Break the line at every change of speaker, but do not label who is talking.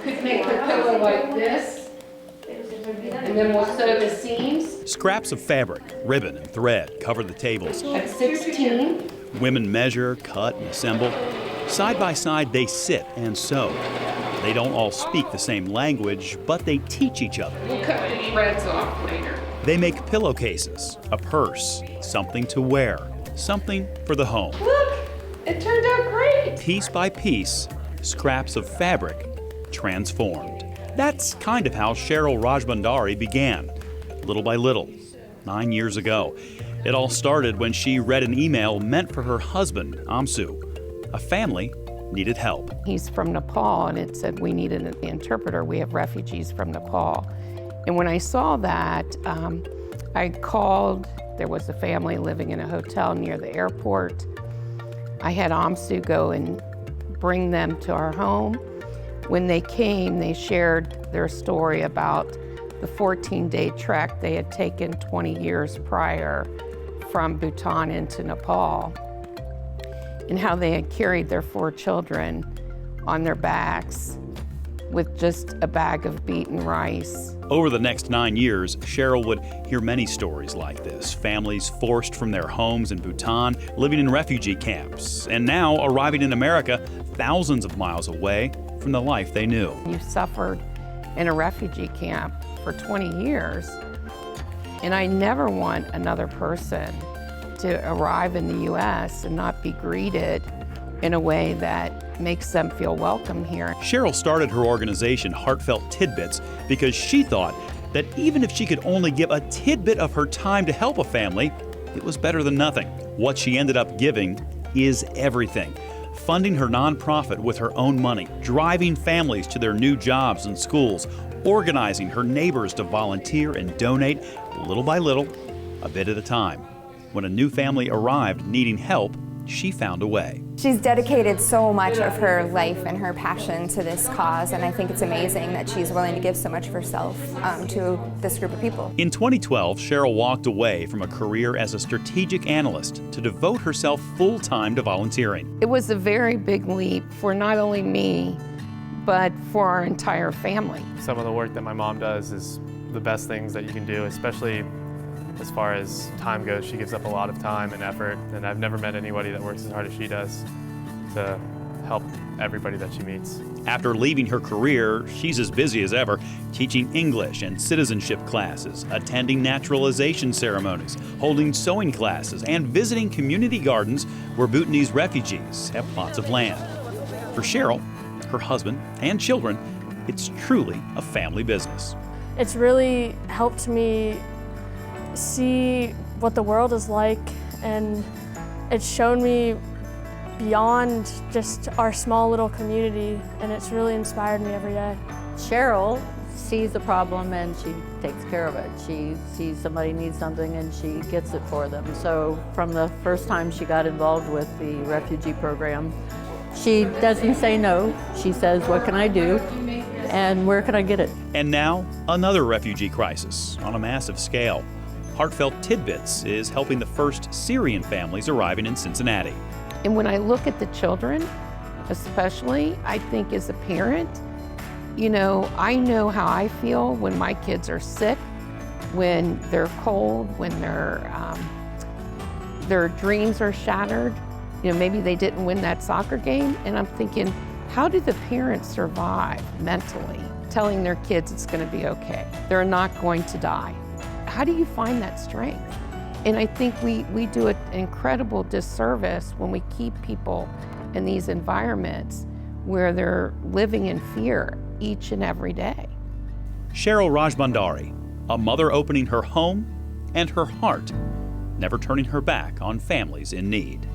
Could make the pillow like this, and then we'll sew the seams.
Scraps of fabric, ribbon, and thread cover the tables.
At 16.
Women measure, cut, and assemble. Side by side, they sit and sew. They don't all speak the same language, but they teach each other.
We'll cut the threads off later.
They make pillowcases, a purse, something to wear, something for the home.
Look, it turned out great.
Piece by piece, scraps of fabric transformed. That's kind of how Sheryl Rajbhandari began, little by little, 9 years ago. It all started when she read an email meant for her husband, Amsu. A family needed help.
He's from Nepal, and it said we need an interpreter. We have refugees from Nepal. And when I saw that, I called. There was a family living in a hotel near the airport. I had Amsu go and bring them to our home. When they came, they shared their story about the 14-day trek they had taken 20 years prior from Bhutan into Nepal, and how they had carried their 4 children on their backs with just a bag of beaten rice.
Over the next 9 years, Sheryl would hear many stories like this. Families forced from their homes in Bhutan, living in refugee camps, and now arriving in America thousands of miles away from the life they knew.
You suffered in a refugee camp for 20 years, and I never want another person to arrive in the U.S. and not be greeted in a way that makes them feel welcome here.
Sheryl started her organization, Heartfelt Tidbits, because she thought that even if she could only give a tidbit of her time to help a family, it was better than nothing. What she ended up giving is everything. Funding her nonprofit with her own money, driving families to their new jobs and schools, organizing her neighbors to volunteer and donate little by little, a bit at a time. When a new family arrived needing help, she found a way.
She's dedicated so much of her life and her passion to this cause, and I think it's amazing that she's willing to give so much of herself to this group of people.
In 2012, Sheryl walked away from a career as a strategic analyst to devote herself full-time to volunteering.
It was a very big leap for not only me, but for our entire family.
Some of the work that my mom does is the best things that you can do, especially as far as time goes. She gives up a lot of time and effort, and I've never met anybody that works as hard as she does to help everybody that she meets.
After leaving her career, she's as busy as ever, teaching English and citizenship classes, attending naturalization ceremonies, holding sewing classes, and visiting community gardens where Bhutanese refugees have plots of land. For Sheryl, her husband, and children, it's truly a family business.
It's really helped me see what the world is like, and it's shown me beyond just our small little community, and it's really inspired me every day.
Sheryl sees a problem and she takes care of it. She sees somebody needs something and she gets it for them. So from the first time she got involved with the refugee program, she doesn't say no. She says, what can I do? And where can I get it?
And now, another refugee crisis on a massive scale. Heartfelt Tidbits is helping the first Syrian families arriving in Cincinnati.
And when I look at the children, especially, I think as a parent, you know, I know how I feel when my kids are sick, when they're cold, when their dreams are shattered. You know, maybe they didn't win that soccer game, and I'm thinking, how do the parents survive mentally, telling their kids it's going to be okay? They're not going to die. How do you find that strength? And I think we do an incredible disservice when we keep people in these environments where they're living in fear each and every day.
Sheryl Rajbhandari, a mother opening her home and her heart, never turning her back on families in need.